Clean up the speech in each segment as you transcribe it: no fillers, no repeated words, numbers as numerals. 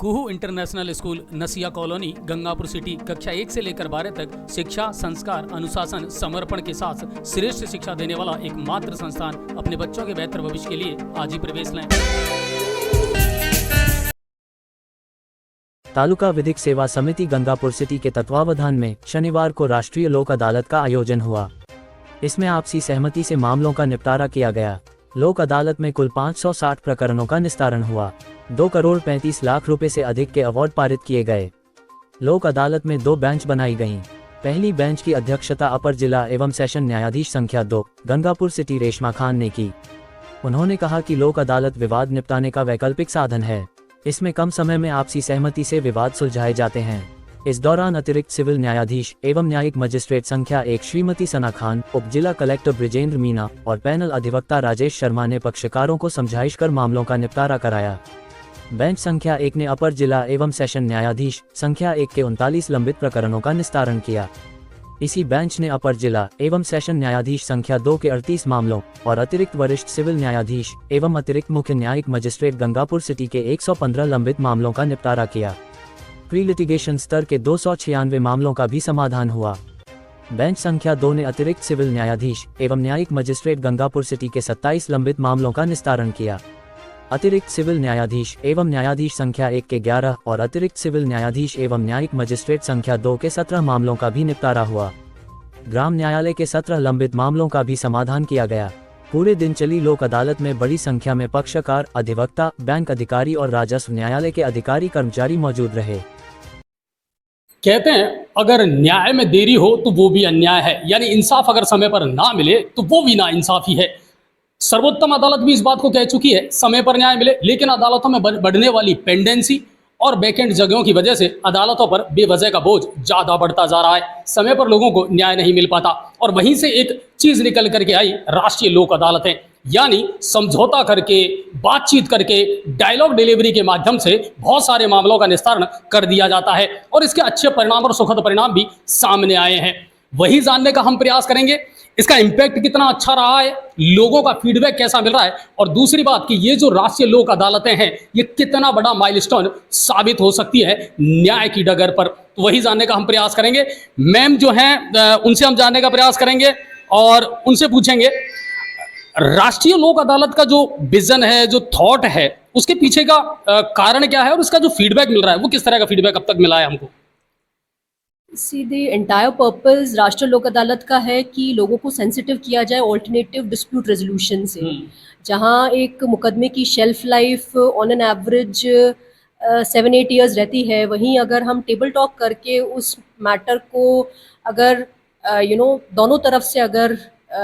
कुहू international school नसिया colony Gangapur city कक्षा 1 से लेकर 12 तक शिक्षा, संस्कार, अनुशासन, समर्पण के साथ श्रेष्ठ शिक्षा देने वाला एकमात्र संस्थान। अपने बच्चों के बेहतर भविष्य के लिए आज ही प्रवेश लें। तालुका विधिक सेवा समिति गंगापुर सिटी के तत्वावधान में शनिवार को राष्ट्रीय लोक अदालत का आयोजन हुआ। इसमें आपसी सहमति से मामलों का निपटारा किया गया। लोक अदालत में कुल 560 प्रकरणों का निस्तारण हुआ। 2 करोड़ 35 लाख रुपए से अधिक के अवार्ड पारित किए गए। लोक अदालत में 2 बेंच बनाई गईं। पहली बेंच की अध्यक्षता अपर जिला एवं सेशन न्यायाधीश संख्या 2 गंगापुर सिटी रेशमा खान ने की। उन्होंने कहा कि लोक अदालत विवाद निपटाने का वैकल्पिक साधन है। इसमें कम समय में आपसी सहमति से विवाद सुलझाए जाते हैं। इस दौरान अतिरिक्त सिविल न्यायाधीश एवं न्यायिक मजिस्ट्रेट संख्या 1 श्रीमती सना खान, उप जिला कलेक्टर ब्रिजेंद्र मीना और पैनल अधिवक्ता राजेश शर्मा ने पक्षकारों को समझाइश कर मामलों का निपटारा कराया। बेंच संख्या 1 ने अपर जिला एवं सेशन न्यायाधीश संख्या 1 के 39 लंबित प्रकरणों का निस्तारण किया। इसी बेंच ने अपर जिला एवं सेशन न्यायाधीश संख्या 2 के 38 मामलों और अतिरिक्त वरिष्ठ सिविल न्यायाधीश एवं अतिरिक्त मुख्य न्यायिक मजिस्ट्रेट गंगापुर सिटी के 115 लंबित मामलों का निपटारा किया। प्री लिटिगेशन स्तर के 296 मामलों का भी समाधान हुआ। बेंच संख्या 2 ने अतिरिक्त सिविल न्यायाधीश एवं न्यायिक मजिस्ट्रेट गंगापुर सिटी के 27 लंबित मामलों का निस्तारण किया। अतिरिक्त सिविल न्यायाधीश एवं न्यायाधीश संख्या 1 के 11 और अतिरिक्त सिविल न्यायाधीश एवं न्यायिक मजिस्ट्रेट संख्या 2 के 17 मामलों का भी निपटारा हुआ। ग्राम न्यायालय के 17 लंबित मामलों का भी समाधान किया गया। पूरे दिन चली लोक अदालत में बड़ी संख्या में पक्षकार, अधिवक्ता, बैंक अधिकारी और राजस्व न्यायालय के अधिकारी कर्मचारी मौजूद रहे। कहते हैं अगर न्याय में देरी हो तो वो भी अन्याय है, यानी इंसाफ अगर समय पर ना मिले तो वो भी ना इंसाफी है। सर्वोत्तम अदालत भी इस बात को कह चुकी है, समय पर न्याय मिले, लेकिन अदालतों में बढ़ने वाली पेंडेंसी और वैकेंट जगहों की वजह से अदालतों पर बेवजह का बोझ ज़्यादा बढ़ता जा रहा है। समय पर लोगों को न्याय नहीं मिल पाता और वहीं से एक चीज़ निकल करके आई राष्ट्रीय लोक अदालतें, यानी समझौता करके, बातचीत करके, डायलॉग डिलीवरी के माध्यम से बहुत सारे मामलों का निस्तारण कर दिया जाता है और इसके अच्छे परिणाम और सुखद परिणाम भी सामने आए हैं। वही जानने का हम प्रयास करेंगे, इसका इम्पैक्ट कितना अच्छा रहा है, लोगों का फीडबैक कैसा मिल रहा है, और दूसरी बात कि ये जो राष्ट्रीय लोक अदालतें हैं ये कितना बड़ा माइलस्टोन साबित हो सकती है न्याय की डगर पर, तो वही जानने का हम प्रयास करेंगे। मैम जो हैं उनसे हम जानने का प्रयास करेंगे और उनसे पूछेंगे राष्ट्रीय लोक अदालत का जो विजन है, जो थॉट है, उसके पीछे का कारण क्या है और इसका जो फीडबैक मिल रहा है वो किस तरह का फीडबैक अब तक मिला है हमको। सी द एंटायर पर्पस राष्ट्रीय लोक अदालत का है कि लोगों को सेंसिटिव किया जाए ऑल्टरनेटिव डिस्प्यूट रेजोल्यूशन से। जहां एक मुकदमे की shelf life on an average 7-8 years रहती है, वहीं अगर हम टेबल टॉक करके उस मैटर को अगर दोनों तरफ से अगर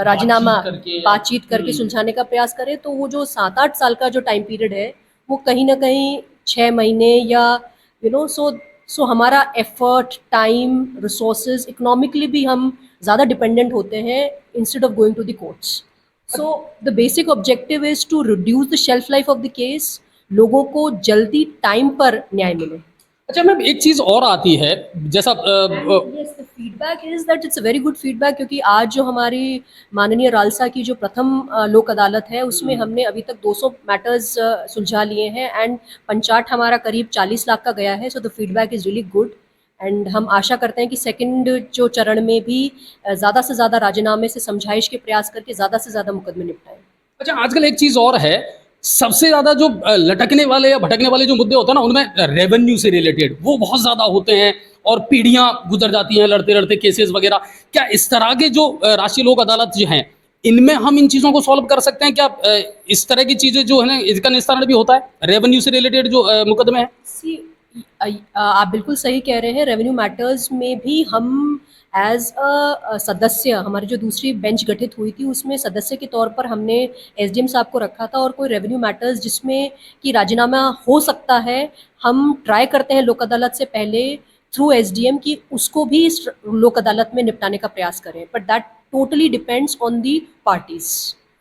राजीनामा बातचीत करके सुलझाने का प्रयास करें तो वो जो 7-8 साल का जो टाइम पीरियड है वो कहीं ना कहीं 6 महीने या सो हमारा एफर्ट, टाइम, रिसोर्सेज, इकोनॉमिकली भी हम ज़्यादा डिपेंडेंट होते हैं instead of going to the courts. So the basic objective is to reduce the shelf life of the case, लोगों को जल्दी टाइम पर न्याय मिले। अच्छा मैम, एक चीज़ और आती है, जैसा feedback is that it's a very good feedback, क्योंकि आज जो हमारी माननीय रालसा की जो प्रथम लोक अदालत है उसमें हमने अभी तक 200 मैटर्स सुलझा लिए हैं एंड पंचाट हमारा करीब 40 लाख का गया है। So the feedback is really good and हम आशा करते हैं कि सेकंड जो चरण में भी ज़्यादा से ज़्यादा राजीनामे से समझाइश के प्रयास करके ज़्यादा से ज़्यादा मुकदमे निपटाएं। अच्छा, आजकल एक चीज़ और है, सबसे ज़्यादा जो लटकने वाले या भटकने वाले जो मुद्दे होते हैं ना, उनमें रेवेन्यू से रिलेटेड वो बहुत ज़्यादा होते हैं और पीढ़ियाँ गुजर जाती हैं लड़ते लड़ते केसेस वगैरह। क्या इस तरह के जो राष्ट्रीय लोक अदालत जो हैं इनमें हम इन चीज़ों को सॉल्व कर सकते हैं? क्या इस तरह की चीज़ें जो है ना इसका निस्तारण भी होता है, रेवेन्यू से रिलेटेड जो मुकदमे हैं? आप बिल्कुल सही कह रहे हैं। रेवेन्यू मैटर्स में भी हम एज अ सदस्य, हमारी जो दूसरी बेंच गठित हुई थी उसमें सदस्य के तौर पर हमने एसडीएम साहब को रखा था और कोई रेवेन्यू मैटर्स जिसमें कि राजीनामा हो सकता है, हम ट्राई करते हैं लोक अदालत से पहले थ्रू एसडीएम की उसको भी इस लोक अदालत में निपटाने का प्रयास करें, but that totally depends on the parties.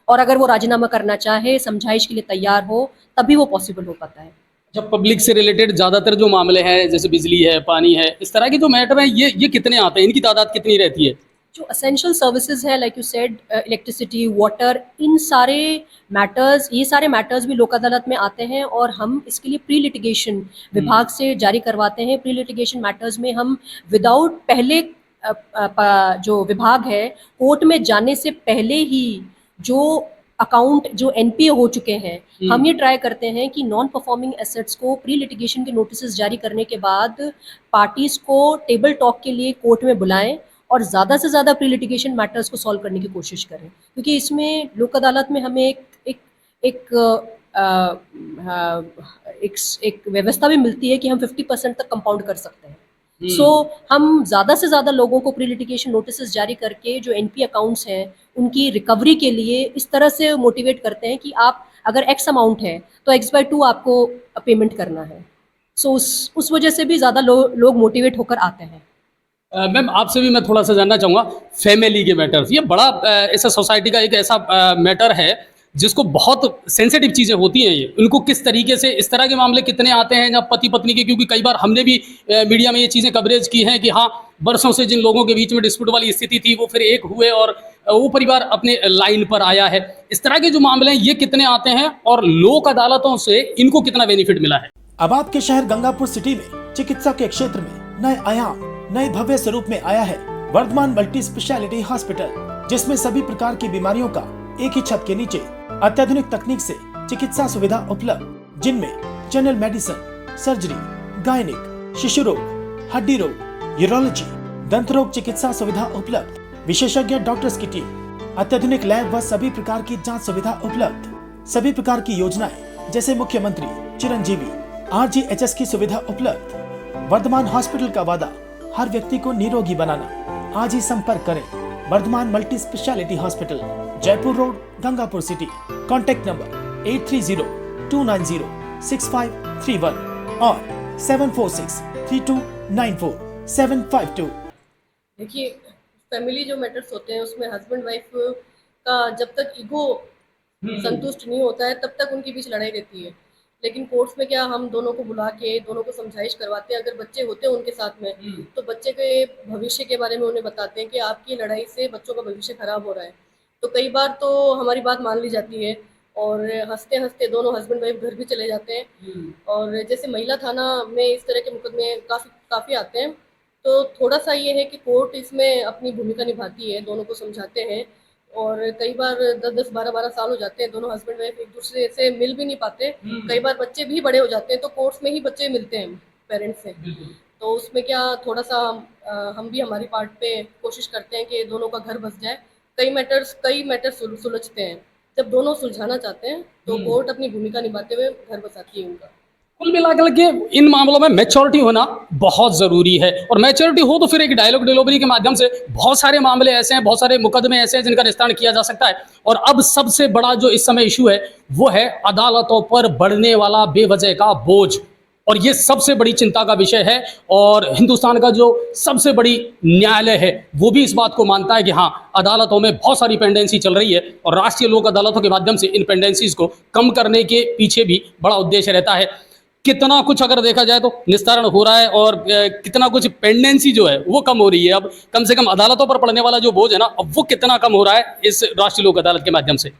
और अगर वो राजीनामा करना चाहे, समझाइश के लिए तैयार हो, तभी वो पॉसिबल हो पाता है। जब पब्लिक से रिलेटेड ज़्यादातर जो मामले हैं, जैसे बिजली है, पानी है, इस तरह के जो मैटर हैं, ये कितने आते हैं, इनकी तादाद कितनी रहती है? जो असेंशियल सर्विसेज हैं, like you said, electricity, water, इन सारे मैटर्स, ये सारे मैटर्स भी लोक अदालत में आते हैं और हम इसके लिए प्री लिटिगेशन विभाग से जारी करवाते हैं। प्री लिटिगेशन मैटर्स में हम विदाउट पहले जो विभाग है कोर्ट में जाने से पहले ही जो अकाउंट जो एनपीए हो चुके हैं, हम ये ट्राई करते हैं कि नॉन परफॉर्मिंग एसेट्स को प्री लिटिगेशन के नोटिस जारी करने के बाद पार्टीज को टेबल टॉक के लिए कोर्ट में बुलाएं और ज़्यादा से ज़्यादा प्री लिटिगेशन मैटर्स को सॉल्व करने की कोशिश करें, क्योंकि इसमें लोक अदालत में हमें एक एक अ, अ, एक व्यवस्था भी मिलती है कि हम 50% तक कंपाउंड कर सकते हैं। सो हम ज़्यादा से ज़्यादा लोगों को प्री लिटिगेशन नोटिस जारी करके जो एनपी अकाउंट्स हैं उनकी रिकवरी के लिए इस तरह से मोटिवेट करते हैं कि आप अगर एक्स अमाउंट है तो x/2 आपको पेमेंट करना है। सो उस वजह से भी ज़्यादा लोग मोटिवेट होकर आते हैं। मैम आपसे भी मैं थोड़ा सा जानना चाहूँगा फैमिली के मैटर्स। ये बड़ा ऐसा सोसाइटी का एक ऐसा मैटर है जिसको बहुत सेंसिटिव चीज़ें होती हैं। ये उनको किस तरीके से इस तरह के मामले कितने आते हैं जब पति पत्नी के, क्योंकि कई बार हमने भी मीडिया में ये चीज़ें कवरेज की हैं कि हाँ बरसों से जिन लोगों के बीच में डिस्प्यूट वाली स्थिति थी वो फिर एक हुए और वो परिवार अपने लाइन पर आया है। इस तरह के जो मामले हैं ये कितने आते हैं और लोक अदालतों से इनको कितना बेनिफिट मिला है? अब आपके शहर गंगापुर सिटी में चिकित्सा के क्षेत्र में नए आयाम, नए भव्य स्वरूप में आया है वर्धमान मल्टी स्पेशलिटी हॉस्पिटल, जिसमें सभी प्रकार की बीमारियों का एक ही छत के नीचे अत्याधुनिक तकनीक से चिकित्सा सुविधा उपलब्ध, जिनमें जनरल मेडिसिन, सर्जरी, गायनिक, शिशु रोग, हड्डी रोग, यूरोलॉजी, दंत रोग चिकित्सा सुविधा उपलब्ध, विशेषज्ञ डॉक्टर्स की टीम, अत्याधुनिक लैब व सभी प्रकार की जांच सुविधा उपलब्ध, सभी प्रकार की योजनाएं जैसे मुख्यमंत्री चिरंजीवी RGHS की सुविधा उपलब्ध। वर्धमान हॉस्पिटल का वादा हर व्यक्ति को निरोगी बनाना। आज ही संपर्क करें Vardhman multi speciality hospital, Jaipur road, Gangapur city. Contact number 8302906531 और 7463294752। देखिए, फैमिली जो मैटर्स होते हैं उसमें हस्बैंड वाइफ का जब तक ईगो संतुष्ट नहीं होता है तब तक उनके बीच लड़ाई रहती है। लेकिन कोर्ट्स में क्या, हम दोनों को बुला के दोनों को समझाइश करवाते हैं। अगर बच्चे होते हैं उनके साथ में तो बच्चे के भविष्य के बारे में उन्हें बताते हैं कि आपकी लड़ाई से बच्चों का भविष्य खराब हो रहा है। तो कई बार तो हमारी बात मान ली जाती है और हंसते हंसते दोनों हस्बैंड वाइफ घर भी चले जाते हैं। और जैसे महिला थाना में इस तरह के मुकदमे काफ़ी आते हैं, तो थोड़ा सा ये है कि कोर्ट इसमें अपनी भूमिका निभाती है, दोनों को समझाते हैं। और कई बार 10-10, 12-12 साल हो जाते हैं, दोनों हस्बैंड वाइफ एक दूसरे से मिल भी नहीं पाते। कई बार बच्चे भी बड़े हो जाते हैं तो कोर्ट्स में ही बच्चे मिलते हैं पेरेंट्स से। तो उसमें क्या थोड़ा सा हम भी हमारी पार्ट पे कोशिश करते हैं कि दोनों का घर बस जाए। कई मैटर्स सुलझते हैं। जब दोनों सुलझाना चाहते हैं तो कोर्ट अपनी भूमिका निभाते हुए घर बसाती है उनका। कुल मिलाकर के इन मामलों में मैच्योरिटी होना बहुत ज़रूरी है, और मैच्योरिटी हो तो फिर एक डायलॉग डिलीवरी के माध्यम से बहुत सारे मामले ऐसे हैं, बहुत सारे मुकदमे ऐसे हैं जिनका निस्तारण किया जा सकता है। और अब सबसे बड़ा जो इस समय इशू है वो है अदालतों पर बढ़ने वाला बेवजह का बोझ, और ये सबसे बड़ी चिंता का विषय है। और हिंदुस्तान का जो सबसे बड़ी न्यायालय है वो भी इस बात को मानता है कि हाँ अदालतों में बहुत सारी पेंडेंसी चल रही है, और राष्ट्रीय लोक अदालतों के माध्यम से इन पेंडेंसीज को कम करने के पीछे भी बड़ा उद्देश्य रहता है। कितना कुछ अगर देखा जाए तो निस्तारण हो रहा है और कितना कुछ पेंडेंसी जो है वो कम हो रही है। अब कम से कम अदालतों पर पड़ने वाला जो बोझ है ना, अब वो कितना कम हो रहा है इस राष्ट्रीय लोक अदालत के माध्यम से।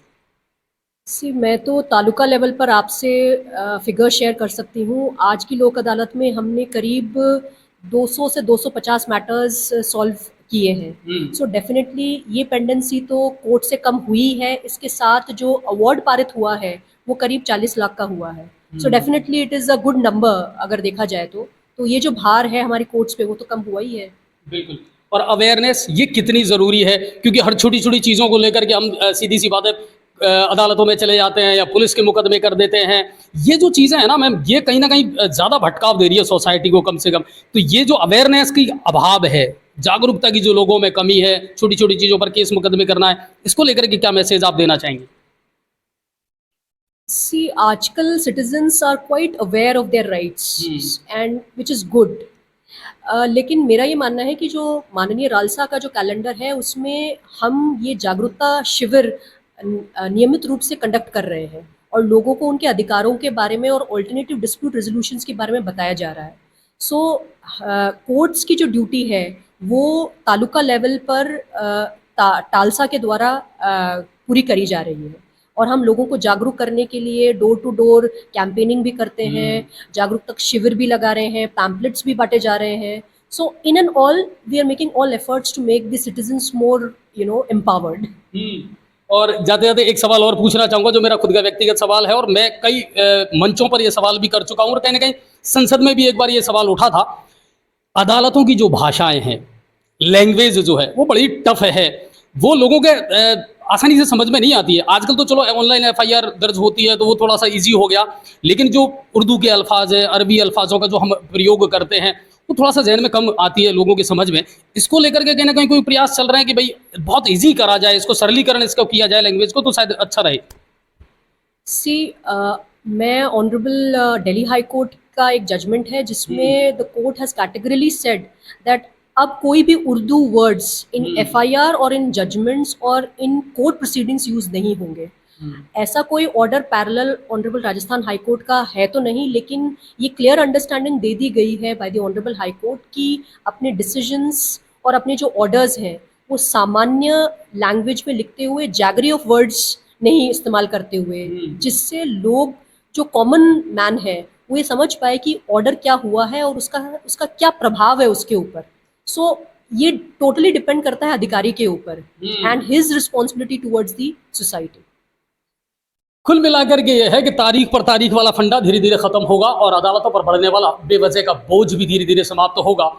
मैं तो तालुका लेवल पर आपसे फिगर शेयर कर सकती हूँ। आज की लोक अदालत में हमने करीब 200 से 250 मैटर्स सॉल्व किए हैं। सो डेफिनेटली ये पेंडेंसी तो कोर्ट से कम हुई है। इसके साथ जो अवार्ड पारित हुआ है वो करीब 40 लाख का हुआ है। So definitely it is a good number अगर देखा जाए तो ये जो भार है हमारी कोर्ट्स पे वो तो कम हुआ ही है। बिल्कुल। और अवेयरनेस ये कितनी ज़रूरी है, क्योंकि हर छोटी छोटी चीज़ों को लेकर के हम सीधी सी बात है अदालतों में चले जाते हैं या पुलिस के मुकदमे कर देते हैं। ये जो चीज़ें हैं ना मैम, ये कहीं ना कहीं ज़्यादा भटकाव दे रही है सोसाइटी को कम से कम। तो ये जो अवेयरनेस की अभाव है, जागरूकता की जो लोगों में कमी है, छोटी छोटी चीज़ों पर केस मुकदमे करना है, इसको लेकर के क्या मैसेज आप देना चाहेंगे? See, आजकल citizens are quite aware of their rights and which is good. लेकिन मेरा ये मानना है कि जो माननीय रालसा का जो कैलेंडर है उसमें हम ये जागरूकता शिविर नियमित रूप से कंडक्ट कर रहे हैं और लोगों को उनके अधिकारों के बारे में और ऑल्टरनेटिव डिस्प्यूट रेजोल्यूशंस के बारे में बताया जा रहा है। सो कोर्ट्स की जो ड्यूटी है वो तालुका लेवल पर टालसा के द्वारा पूरी करी जा रही है। और हम लोगों को जागरूक करने के लिए डोर टू डोर कैंपेनिंग भी करते हैं, जागरूकता शिविर भी लगा रहे हैं, पैम्पलेट्स भी बांटे जा रहे हैं। So in end all we are making all efforts to make the citizens more empowered. और जाते जाते एक सवाल और पूछना चाहूँगा जो मेरा खुद का व्यक्तिगत सवाल है, और मैं कई मंचों पर ये सवाल भी कर चुका हूँ और कहीं ना कहीं संसद में भी एक बार ये सवाल उठा था। अदालतों की जो भाषाएं हैं, लैंग्वेज जो है वो बड़ी टफ है, वो लोगों के आसानी से समझ में नहीं आती है। आजकल तो चलो ऑनलाइन एफआईआर दर्ज होती है तो वो थोड़ा सा इजी हो गया, लेकिन जो उर्दू के अल्फाज है, अरबी अल्फाजों का जो हम प्रयोग करते हैं वो थोड़ा सा जहन में कम आती है लोगों की समझ में। इसको लेकर के कहीं ना कहीं कोई प्रयास चल रहे हैं कि भाई बहुत इजी करा जाए, इसको सरलीकरण इसको किया जाए लैंग्वेज को, तो शायद अच्छा रहे। मैं ऑनरेबल दिल्ली हाई कोर्ट का एक जजमेंट है जिसमें the court has categorically said that अब कोई भी उर्दू वर्ड्स इन एफआईआर और इन जजमेंट्स और इन कोर्ट प्रोसीडिंग्स यूज नहीं होंगे। ऐसा कोई order parallel honourable Rajasthan high court का है तो नहीं, लेकिन ये क्लियर अंडरस्टैंडिंग दे दी गई है by the honourable high court कि अपने डिसीजंस और अपने जो ऑर्डर्स हैं वो सामान्य लैंग्वेज में लिखते हुए जैगरी ऑफ वर्ड्स नहीं इस्तेमाल करते हुए, जिससे लोग जो कॉमन मैन है वो ये समझ पाए कि ऑर्डर क्या हुआ है और उसका क्या प्रभाव है उसके ऊपर। सो ये टोटली डिपेंड करता है अधिकारी के ऊपर and his responsibility towards the society. कुल मिलाकर के ये है कि तारीख पर तारीख वाला फंडा धीरे धीरे खत्म होगा और अदालतों पर बढ़ने वाला बेवजह का बोझ भी धीरे धीरे समाप्त होगा।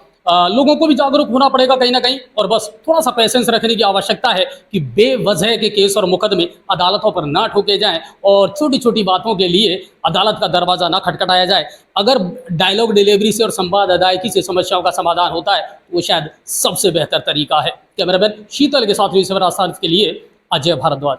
लोगों को भी जागरूक होना पड़ेगा कहीं ना कहीं, और बस थोड़ा सा पेशेंस रखने की आवश्यकता है कि बेवजह के केस और मुकदमे अदालतों पर ना ठोके जाएं और छोटी छोटी बातों के लिए अदालत का दरवाजा ना खटखटाया जाए। अगर डायलॉग डिलीवरी से और संवाद अदायगी से समस्याओं का समाधान होता है वो शायद सबसे बेहतर तरीका है। कैमरामैन शीतल के साथ राजस्थान के लिए अजय भारद्वाज।